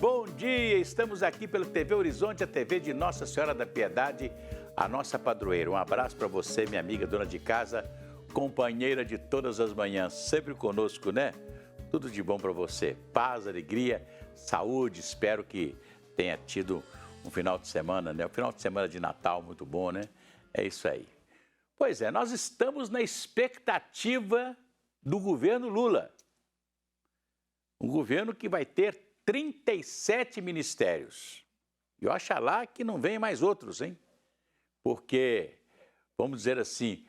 bom dia! Estamos aqui pela TV Horizonte, a TV de Nossa Senhora da Piedade, a nossa padroeira. Um abraço para você, minha amiga, dona de casa, companheira de todas as manhãs, sempre conosco, né? Tudo de bom para você. Paz, alegria, saúde. Espero que tenha tido um final de semana, né? Um final de semana de Natal muito bom, né? É isso aí. Pois é, nós estamos na expectativa do governo Lula. Um governo que vai ter 37 ministérios. E oxalá que não venha mais outros, hein? Porque, vamos dizer assim,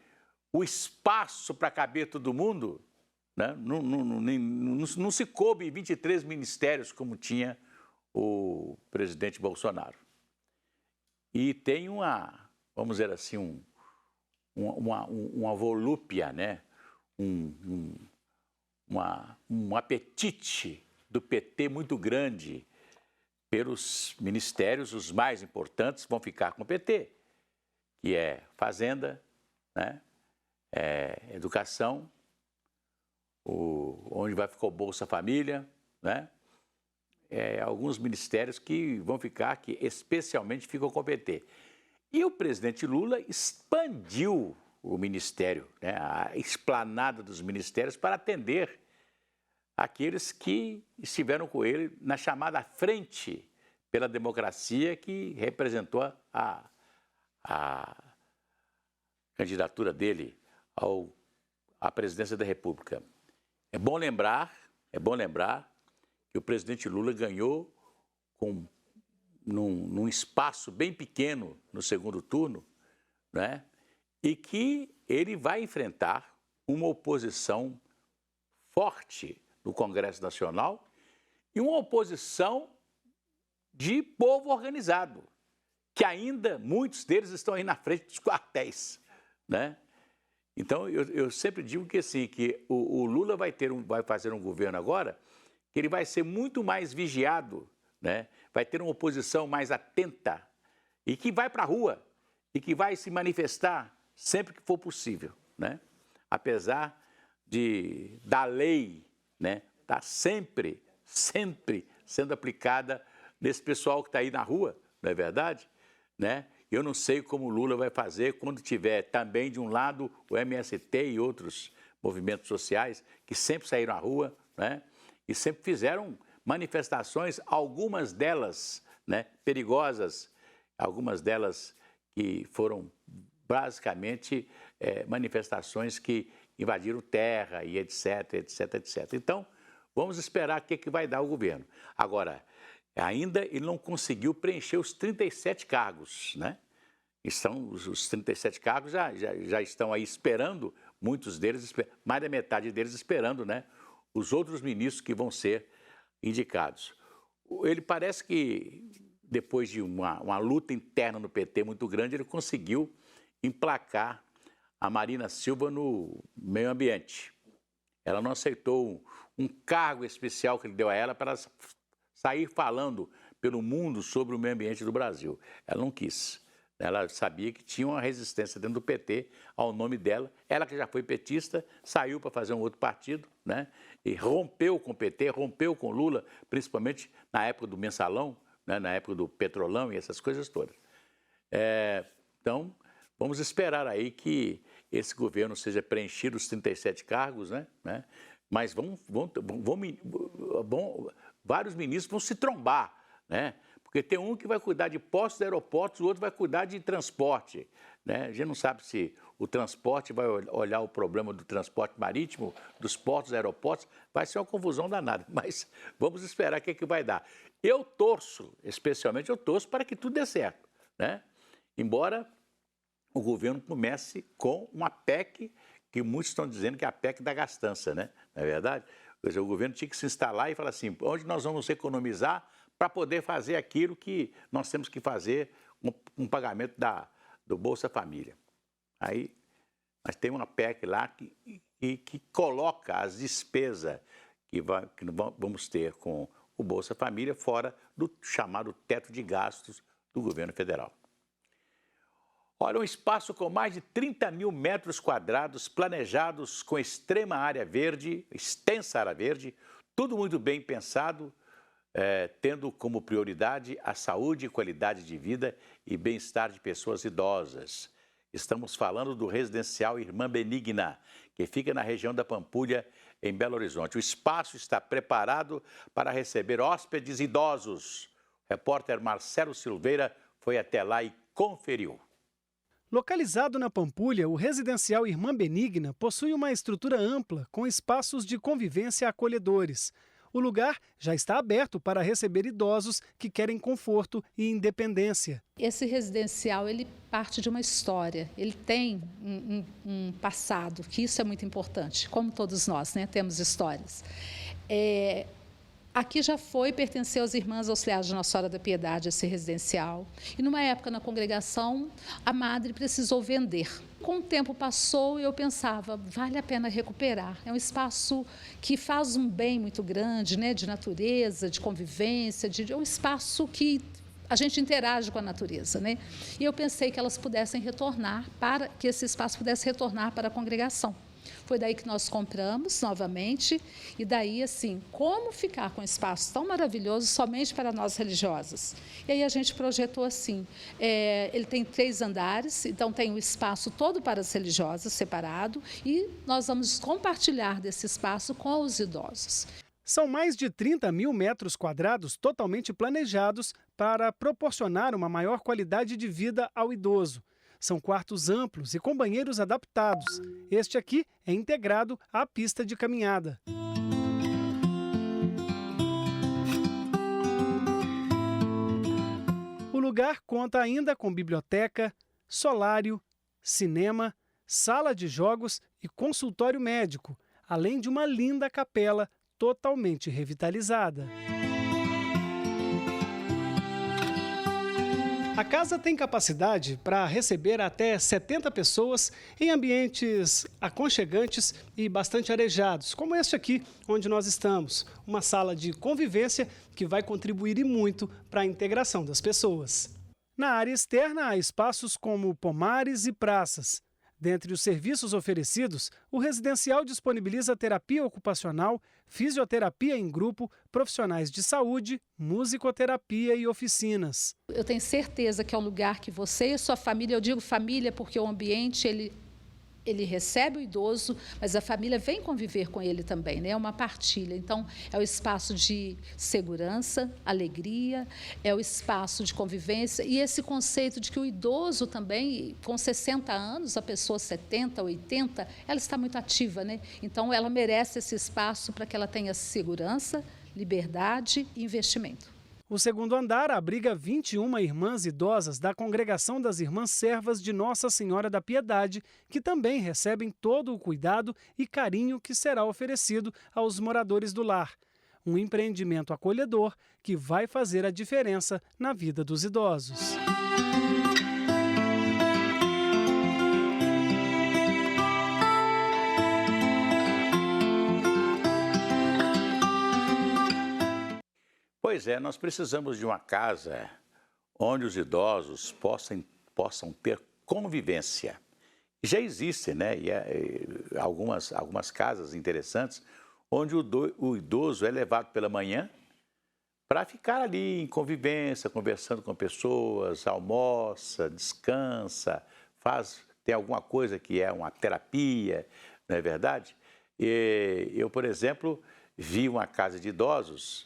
o espaço para caber todo mundo, né, não se coube em 23 ministérios como tinha o presidente Bolsonaro. E tem vamos dizer assim, uma volúpia, né? Um apetite do PT muito grande pelos ministérios, os mais importantes vão ficar com o PT, que é Fazenda, né? Educação, onde vai ficar o Bolsa Família, né? Alguns ministérios que vão ficar, que especialmente ficam com o PT. E o presidente Lula expandiu o ministério, né? A esplanada dos ministérios para atender aqueles que estiveram com ele na chamada Frente pela Democracia, que representou a candidatura dele à presidência da República. É bom lembrar que o presidente Lula ganhou num espaço bem pequeno no segundo turno, né? E que ele vai enfrentar uma oposição forte no Congresso Nacional e uma oposição de povo organizado, que ainda muitos deles estão aí na frente dos quartéis, né? Então, eu sempre digo que assim, que o Lula vai fazer um governo agora que ele vai ser muito mais vigiado, né? Vai ter uma oposição mais atenta e que vai para a rua e que vai se manifestar sempre que for possível, né? Apesar da lei, né, tá sempre sendo aplicada nesse pessoal que está aí na rua, não é verdade? Né? Eu não sei como o Lula vai fazer quando tiver também de um lado o MST e outros movimentos sociais que sempre saíram à rua, né? E sempre fizeram manifestações, algumas delas, né, perigosas, algumas delas que foram basicamente manifestações que invadiram terra e etc, etc, etc. Então, vamos esperar o que vai dar o governo. Agora, ainda ele não conseguiu preencher os 37 cargos, né? Os 37 cargos já estão aí esperando, muitos deles, mais da metade deles esperando, né? Os outros ministros que vão ser indicados. Ele parece que, depois de uma luta interna no PT muito grande, ele conseguiu emplacar a Marina Silva no meio ambiente. Ela não aceitou um cargo especial que ele deu a ela para sair falando pelo mundo sobre o meio ambiente do Brasil. Ela não quis. Ela sabia que tinha uma resistência dentro do PT ao nome dela. Ela, que já foi petista, saiu para fazer um outro partido, né? E rompeu com o PT, rompeu com Lula, principalmente na época do Mensalão, né? Na época do Petrolão e essas coisas todas. Então, vamos esperar aí que esse governo seja preenchido os 37 cargos, né? Mas vários ministros vão se trombar, né? Porque tem um que vai cuidar de postos, de aeroportos, o outro vai cuidar de transporte, né? A gente não sabe se o transporte vai olhar o problema do transporte marítimo, dos portos, aeroportos, vai ser uma confusão danada, mas vamos esperar o que vai dar. Especialmente eu torço para que tudo dê certo, né? Embora o governo comece com uma PEC, que muitos estão dizendo que é a PEC da gastança, né? Não é verdade? Quer dizer, o governo tinha que se instalar e falar assim, onde nós vamos economizar para poder fazer aquilo que nós temos que fazer, um pagamento do Bolsa Família. Aí, nós temos uma PEC lá que coloca as despesas que vamos ter com o Bolsa Família fora do chamado teto de gastos do governo federal. Olha, um espaço com mais de 30 mil metros quadrados, planejados com extrema área verde, extensa área verde, tudo muito bem pensado, tendo como prioridade a saúde e qualidade de vida e bem-estar de pessoas idosas. Estamos falando do residencial Irmã Benigna, que fica na região da Pampulha, em Belo Horizonte. O espaço está preparado para receber hóspedes idosos. O repórter Marcelo Silveira foi até lá e conferiu. Localizado na Pampulha, o residencial Irmã Benigna possui uma estrutura ampla, com espaços de convivência acolhedores. O lugar já está aberto para receber idosos que querem conforto e independência. Esse residencial, ele parte de uma história, ele tem um passado, que isso é muito importante, como todos nós, né, temos histórias. Aqui já pertenceu às Irmãs Auxiliares de Nossa Senhora da Piedade, esse residencial. E numa época na congregação, a madre precisou vender. Com o tempo passou e eu pensava, vale a pena recuperar. É um espaço que faz um bem muito grande, né, de natureza, de convivência, é um espaço que a gente interage com a natureza, né? E eu pensei que elas pudessem retornar, que esse espaço pudesse retornar para a congregação. Foi daí que nós compramos novamente, e daí, assim, como ficar com um espaço tão maravilhoso somente para nós religiosas? E aí a gente projetou assim, ele tem 3 andares, então tem o espaço todo para as religiosas, separado, e nós vamos compartilhar desse espaço com os idosos. São mais de 30 mil metros quadrados totalmente planejados para proporcionar uma maior qualidade de vida ao idoso. São quartos amplos e com banheiros adaptados. Este aqui é integrado à pista de caminhada. O lugar conta ainda com biblioteca, solário, cinema, sala de jogos e consultório médico, além de uma linda capela totalmente revitalizada. A casa tem capacidade para receber até 70 pessoas em ambientes aconchegantes e bastante arejados, como este aqui, onde nós estamos. Uma sala de convivência que vai contribuir e muito para a integração das pessoas. Na área externa há espaços como pomares e praças. Dentre os serviços oferecidos, o residencial disponibiliza terapia ocupacional, fisioterapia em grupo, profissionais de saúde, musicoterapia e oficinas. Eu tenho certeza que é um lugar que você e a sua família, eu digo família porque o ambiente ele recebe o idoso, mas a família vem conviver com ele também, né? É uma partilha. Então, é o espaço de segurança, alegria, é o espaço de convivência e esse conceito de que o idoso também, com 60 anos, a pessoa 70, 80, ela está muito ativa, né? Então, ela merece esse espaço para que ela tenha segurança, liberdade e investimento. O segundo andar abriga 21 irmãs idosas da Congregação das Irmãs Servas de Nossa Senhora da Piedade, que também recebem todo o cuidado e carinho que será oferecido aos moradores do lar. Um empreendimento acolhedor que vai fazer a diferença na vida dos idosos. Pois é, nós precisamos de uma casa onde os idosos possam ter convivência. Já existem, né? Algumas casas interessantes onde o idoso é levado pela manhã para ficar ali em convivência, conversando com pessoas, almoça, descansa, tem alguma coisa que é uma terapia, não é verdade? Eu, por exemplo, vi uma casa de idosos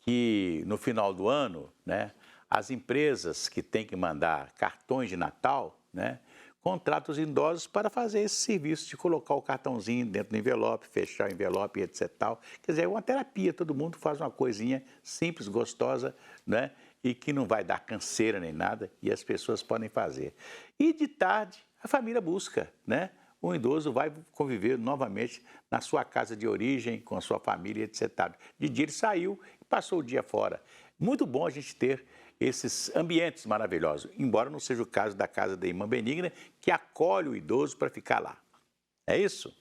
que no final do ano, né, as empresas que têm que mandar cartões de Natal, né, contratam os idosos para fazer esse serviço de colocar o cartãozinho dentro do envelope, fechar o envelope, etc. Tal. Quer dizer, é uma terapia, todo mundo faz uma coisinha simples, gostosa, né, e que não vai dar canseira nem nada, e as pessoas podem fazer. E de tarde, a família busca, né? Um idoso vai conviver novamente na sua casa de origem, com a sua família, etc. De dia ele saiu e passou o dia fora. Muito bom a gente ter esses ambientes maravilhosos, embora não seja o caso da casa da Irmã Benigna, que acolhe o idoso para ficar lá. É isso?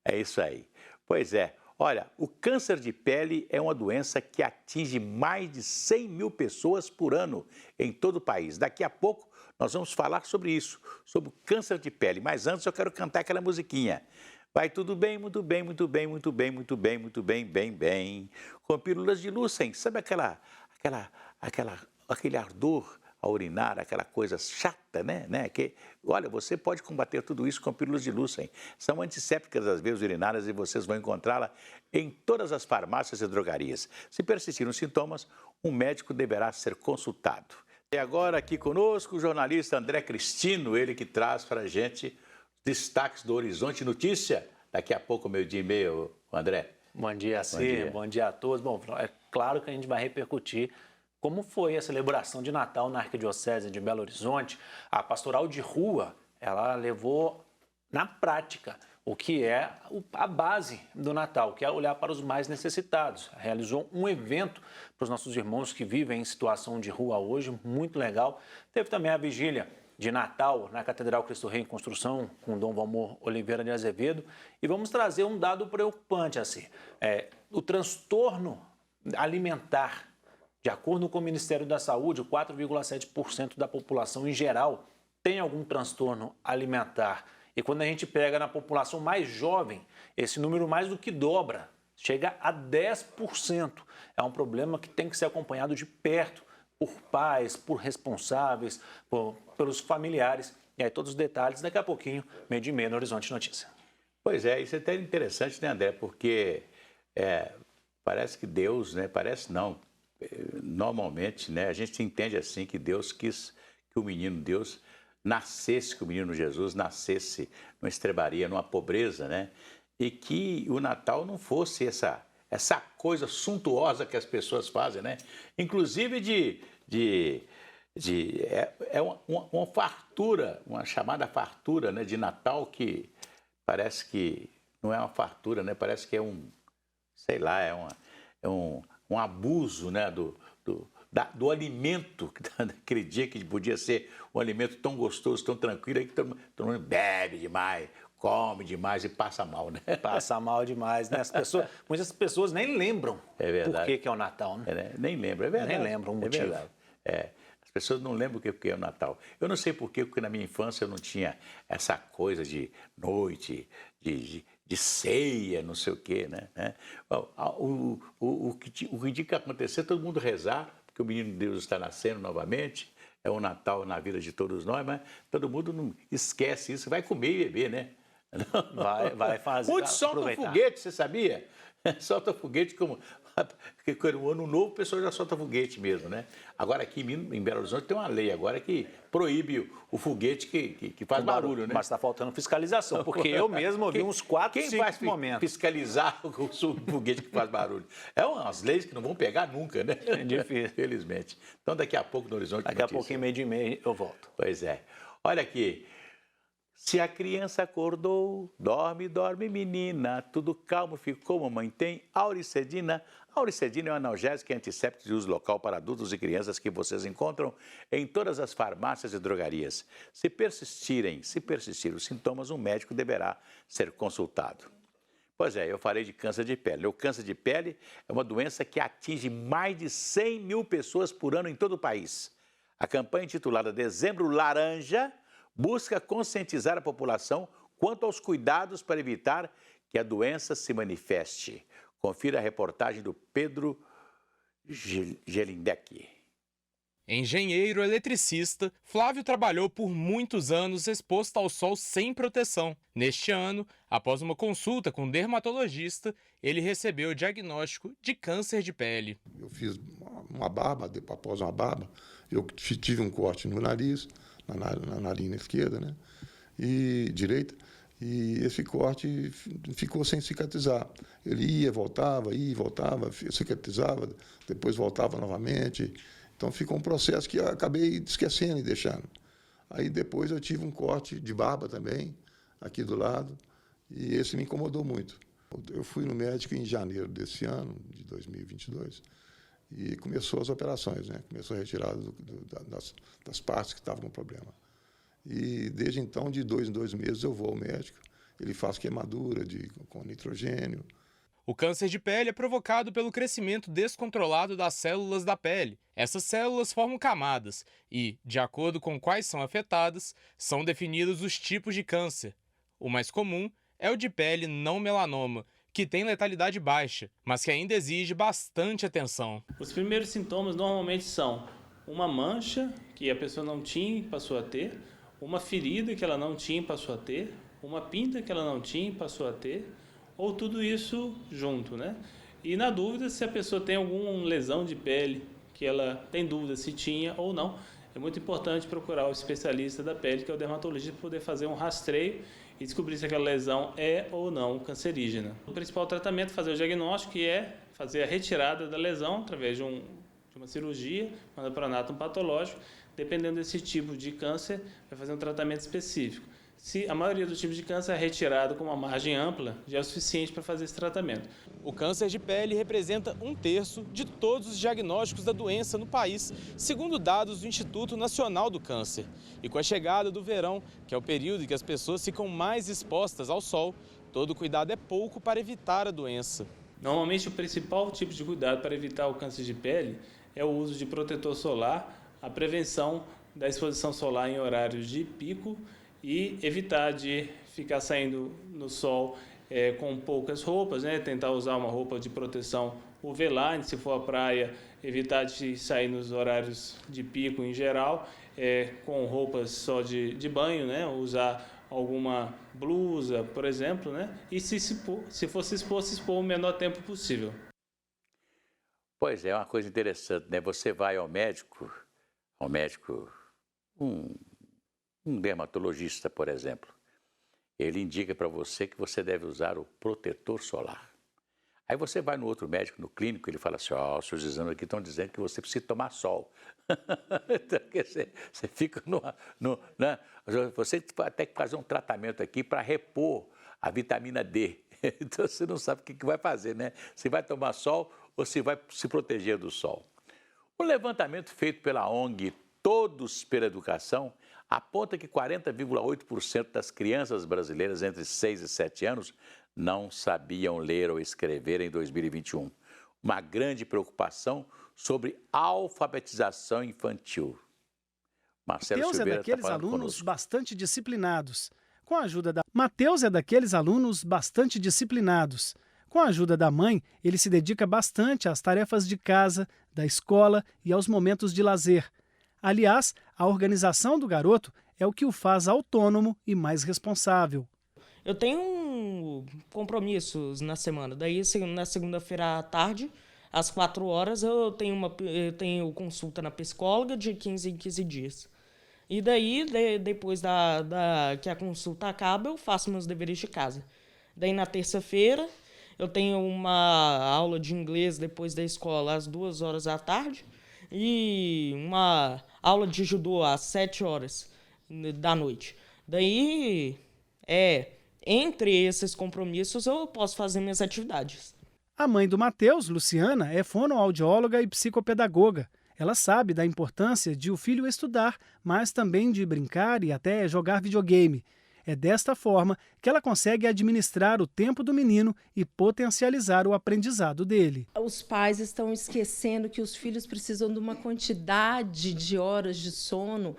É isso aí. Pois é. Olha, o câncer de pele é uma doença que atinge mais de 100 mil pessoas por ano em todo o país. Daqui a pouco nós vamos falar sobre isso, sobre o câncer de pele. Mas antes eu quero cantar aquela musiquinha. Vai tudo bem, muito bem, muito bem, muito bem, muito bem, muito bem, bem, bem. Com pílulas de Lucem, sabe aquele ardor a urinar, aquela coisa chata, né? Que, olha, você pode combater tudo isso com pílulas de Lucem. São antissépticas das veias urinárias e vocês vão encontrá-la em todas as farmácias e drogarias. Se persistirem os sintomas, um médico deverá ser consultado. E agora aqui conosco o jornalista André Cristino, ele que traz para a gente destaques do Horizonte Notícia. Daqui a pouco, 12h30, André. Bom dia, Cir. Bom dia a todos. Bom, é claro que a gente vai repercutir como foi a celebração de Natal na Arquidiocese de Belo Horizonte. A pastoral de rua, ela levou na prática o que é a base do Natal, que é olhar para os mais necessitados. Realizou um evento para os nossos irmãos que vivem em situação de rua hoje, muito legal. Teve também a vigília de Natal na Catedral Cristo Rei em Construção, com Dom Valmor Oliveira de Azevedo. E vamos trazer um dado preocupante, assim. O transtorno alimentar. De acordo com o Ministério da Saúde, 4,7% da população em geral tem algum transtorno alimentar. E quando a gente pega na população mais jovem, esse número mais do que dobra, chega a 10%. É um problema que tem que ser acompanhado de perto por pais, por responsáveis, pelos familiares. E aí todos os detalhes daqui a pouquinho, 12h30 no Horizonte Notícia. Pois é, isso é até interessante, né, André? Porque parece que Deus, né? Parece não. Normalmente, né, a gente entende assim que Deus quis que o menino Deus nascesse, que o menino Jesus nascesse numa estrebaria, numa pobreza, né? E que o Natal não fosse essa coisa suntuosa que as pessoas fazem, né? Inclusive uma fartura, uma chamada fartura, né, de Natal, que parece que não é uma fartura, né? Parece que é sei lá, é um abuso, né, do alimento, aquele dia que podia ser um alimento tão gostoso, tão tranquilo, aí que todo mundo bebe demais, come demais e passa mal, né? Passa mal demais, né? Muitas pessoas nem lembram por que é o Natal, né? Nem lembram, é verdade. Nem lembram o motivo. É verdade. As pessoas não lembram o que é o Natal. Eu não sei por quê, porque na minha infância eu não tinha essa coisa de noite, de ceia, não sei o quê, né? O que tinha que acontecer, todo mundo rezar, porque o menino de Deus está nascendo novamente, é um Natal na vida de todos nós, mas todo mundo não esquece isso, vai comer e beber, né? Vai fazer. Muitos soltam foguete, você sabia? Solta foguete como... Porque no ano novo o pessoal já solta foguete mesmo, né? Agora aqui em Belo Horizonte tem uma lei agora que proíbe o foguete que faz barulho, né? Mas está faltando fiscalização, porque eu mesmo ouvi uns 4, 5 momentos. Quem vai fiscalizar o foguete que faz barulho? É umas leis que não vão pegar nunca, né? É difícil. Felizmente. Então daqui a pouco no Horizonte Daqui a pouquinho, 12h30, eu volto. Pois é. Olha aqui. Se a criança acordou, dorme, dorme, menina, tudo calmo ficou, mamãe tem Auricedina. Auricedina é um analgésico e antisséptico de uso local para adultos e crianças que vocês encontram em todas as farmácias e drogarias. Se persistirem os sintomas, um médico deverá ser consultado. Pois é, eu falei de câncer de pele. O câncer de pele é uma doença que atinge mais de 100 mil pessoas por ano em todo o país. A campanha intitulada Dezembro Laranja busca conscientizar a população quanto aos cuidados para evitar que a doença se manifeste. Confira a reportagem do Pedro Gelindec. Engenheiro eletricista, Flávio trabalhou por muitos anos exposto ao sol sem proteção. Neste ano, após uma consulta com um dermatologista, ele recebeu o diagnóstico de câncer de pele. Eu fiz uma barba, após uma barba, eu tive um corte no nariz, na narina esquerda, né? E direita, e esse corte ficou sem cicatrizar. Ele ia, voltava, cicatrizava, depois voltava novamente. Então ficou um processo que eu acabei esquecendo e deixando. Aí depois eu tive um corte de barba também, aqui do lado, e esse me incomodou muito. Eu fui no médico em janeiro desse ano, de 2022, e começou as operações, né? Começou a retirada das partes que estavam com problema. E desde então, de 2 em 2 meses, eu vou ao médico, ele faz queimadura com nitrogênio. O câncer de pele é provocado pelo crescimento descontrolado das células da pele. Essas células formam camadas e, de acordo com quais são afetadas, são definidos os tipos de câncer. O mais comum é o de pele não melanoma, que tem letalidade baixa, mas que ainda exige bastante atenção. Os primeiros sintomas normalmente são uma mancha que a pessoa não tinha e passou a ter, uma ferida que ela não tinha e passou a ter, uma pinta que ela não tinha e passou a ter, ou tudo isso junto, né? E na dúvida, se a pessoa tem alguma lesão de pele, que ela tem dúvida se tinha ou não, é muito importante procurar o especialista da pele, que é o dermatologista, para poder fazer um rastreio e descobrir se aquela lesão é ou não cancerígena. O principal tratamento é fazer o diagnóstico, que é fazer a retirada da lesão através de uma cirurgia, manda para o anátomo patológico. Dependendo desse tipo de câncer, vai fazer um tratamento específico. Se a maioria dos tipos de câncer é retirado com uma margem ampla, já é o suficiente para fazer esse tratamento. O câncer de pele representa 1/3 de todos os diagnósticos da doença no país, segundo dados do Instituto Nacional do Câncer. E com a chegada do verão, que é o período em que as pessoas ficam mais expostas ao sol, todo cuidado é pouco para evitar a doença. Normalmente, o principal tipo de cuidado para evitar o câncer de pele é o uso de protetor solar, a prevenção da exposição solar em horários de pico e evitar de ficar saindo no sol com poucas roupas, né? Tentar usar uma roupa de proteção UV-line, se for à praia, evitar de sair nos horários de pico em geral, com roupas só de banho, né? Usar alguma blusa, por exemplo, né? E se for se expor o menor tempo possível. Pois é, uma coisa interessante, né? Você vai ao médico, um dermatologista, por exemplo, ele indica para você que você deve usar o protetor solar. Aí você vai no outro médico, no clínico, ele fala assim, os seus exames aqui estão dizendo que você precisa tomar sol. Então, você fica né? Você vai ter que fazer um tratamento aqui para repor a vitamina D. Então você não sabe o que vai fazer, né? Se vai tomar sol ou se vai se proteger do sol. O levantamento feito pela ONG Todos pela Educação aponta que 40,8% das crianças brasileiras entre 6 e 7 anos não sabiam ler ou escrever em 2021. Uma grande preocupação sobre alfabetização infantil. Marcelo Mateus Silveira é daqueles tá falando alunos conosco. bastante disciplinados. Com a ajuda da Mateus é daqueles alunos bastante disciplinados. Com a ajuda da mãe, ele se dedica bastante às tarefas de casa, da escola e aos momentos de lazer. Aliás, a organização do garoto é o que o faz autônomo e mais responsável. Eu tenho compromissos na semana. Daí, na segunda-feira à tarde, às 4 horas, eu tenho consulta na psicóloga de 15 em 15 dias. E daí, depois que a consulta acaba, eu faço meus deveres de casa. Daí, na terça-feira, eu tenho uma aula de inglês depois da escola às 2 horas da tarde e uma aula de judô às 7 horas da noite. Daí, entre esses compromissos, eu posso fazer minhas atividades. A mãe do Mateus, Luciana, é fonoaudióloga e psicopedagoga. Ela sabe da importância de o filho estudar, mas também de brincar e até jogar videogame. É desta forma que ela consegue administrar o tempo do menino e potencializar o aprendizado dele. Os pais estão esquecendo que os filhos precisam de uma quantidade de horas de sono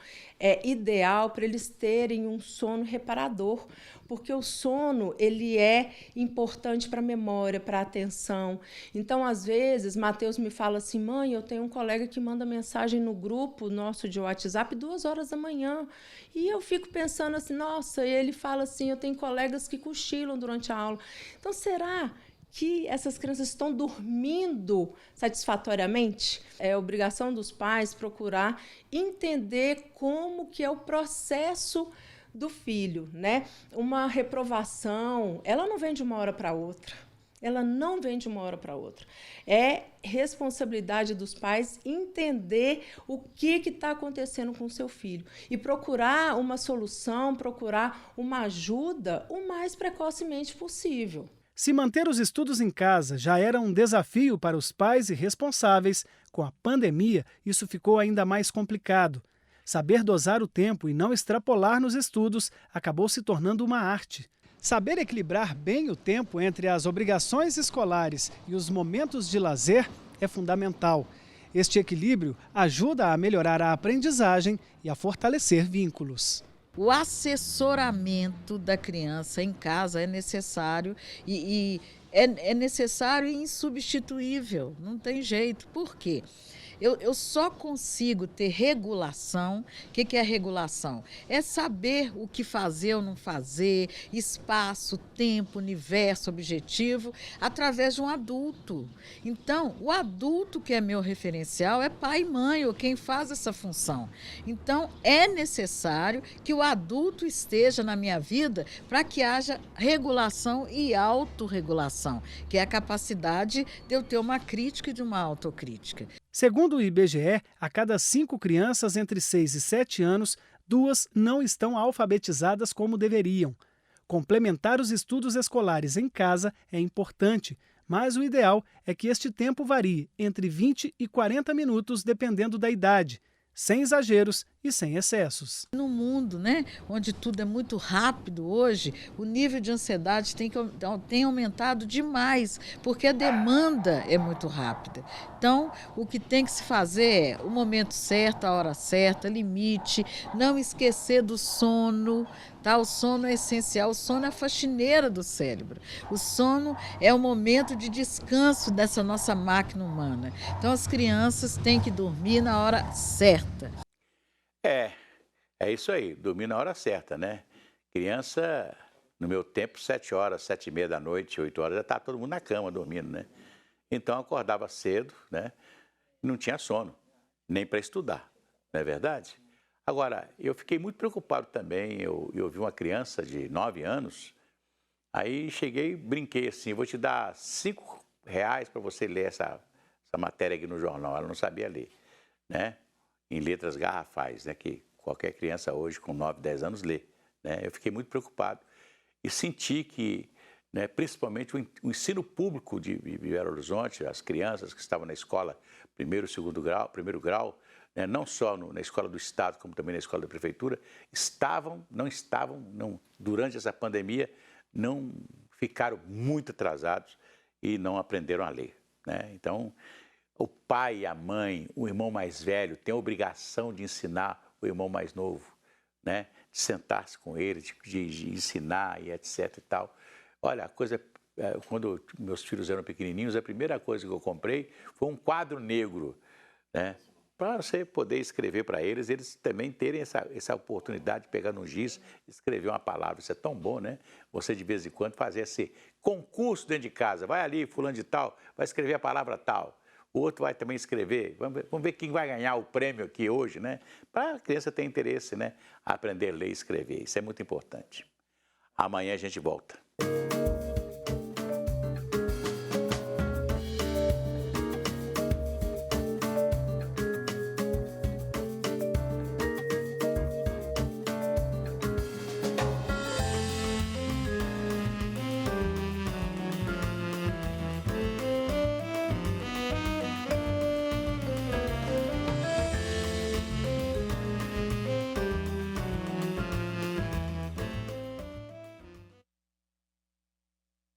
ideal para eles terem um sono reparador, porque o sono ele é importante para a memória, para a atenção. Então, às vezes, Mateus me fala assim, mãe, eu tenho um colega que manda mensagem no grupo nosso de WhatsApp 2 horas da manhã. E eu fico pensando assim, nossa, e ele fala assim, eu tenho colegas que cochilam durante a aula. Então, será que essas crianças estão dormindo satisfatoriamente? É obrigação dos pais procurar entender como que é o processo do filho, né? Uma reprovação, ela não vem de uma hora para outra. Ela não vem de uma hora para outra. É responsabilidade dos pais entender o que está acontecendo com o seu filho e procurar uma solução, procurar uma ajuda o mais precocemente possível. Se manter os estudos em casa já era um desafio para os pais e responsáveis, com a pandemia isso ficou ainda mais complicado. Saber dosar o tempo e não extrapolar nos estudos acabou se tornando uma arte. Saber equilibrar bem o tempo entre as obrigações escolares e os momentos de lazer é fundamental. Este equilíbrio ajuda a melhorar a aprendizagem e a fortalecer vínculos. o assessoramento da criança em casa é necessário e é necessário e insubstituível, não tem jeito. Por quê? Eu só consigo ter regulação. O que é regulação? É saber o que fazer ou não fazer, espaço, tempo, universo, objetivo, através de um adulto. Então, o adulto que é meu referencial é pai e mãe, ou quem faz essa função. Então, é necessário que o adulto esteja na minha vida para que haja regulação e autorregulação, que é a capacidade de eu ter uma crítica e de uma autocrítica. Segundo o IBGE, a cada 5 crianças entre 6 e 7 anos, 2 não estão alfabetizadas como deveriam. Complementar os estudos escolares em casa é importante, mas o ideal é que este tempo varie entre 20 e 40 minutos, dependendo da idade, sem exageros e sem excessos. No mundo, né, onde tudo é muito rápido hoje, o nível de ansiedade tem aumentado demais, porque a demanda é muito rápida. Então, o que tem que se fazer é o momento certo, a hora certa, limite, não esquecer do sono, tá? O sono é essencial, o sono é a faxineira do cérebro. O sono é o momento de descanso dessa nossa máquina humana. Então, as crianças têm que dormir na hora certa. É isso aí, dormir na hora certa, né? Criança, no meu tempo, 7 horas, 7h30 da noite, 8 horas, já estava todo mundo na cama dormindo, né? Então, eu acordava cedo, né? E não tinha sono, nem para estudar, não é verdade? Agora, eu fiquei muito preocupado também, eu vi uma criança de 9 anos, aí cheguei e brinquei assim, vou te dar R$5 para você ler essa matéria aqui no jornal, ela não sabia ler, né? Em letras garrafais, né, que qualquer criança hoje com 9, 10 anos lê, né? Eu fiquei muito preocupado e senti que, né, principalmente o ensino público de Belo Horizonte, as crianças que estavam na escola primeiro grau, né, não só na escola do Estado, como também na escola da Prefeitura, durante essa pandemia, não ficaram muito atrasados e não aprenderam a ler, né? Então, o pai, a mãe, o irmão mais velho tem a obrigação de ensinar o irmão mais novo, né? De sentar-se com ele, de ensinar e etc e tal. Olha, a coisa, quando meus filhos eram pequenininhos, a primeira coisa que eu comprei foi um quadro negro, né? Para você poder escrever para eles também terem essa oportunidade de pegar no giz e escrever uma palavra. Isso é tão bom, né? Você, de vez em quando, fazer esse concurso dentro de casa. Vai ali, fulano de tal, vai escrever a palavra tal. O outro vai também escrever. Vamos ver quem vai ganhar o prêmio aqui hoje, né? Para a criança ter interesse, né? A aprender a ler e escrever. Isso é muito importante. Amanhã a gente volta.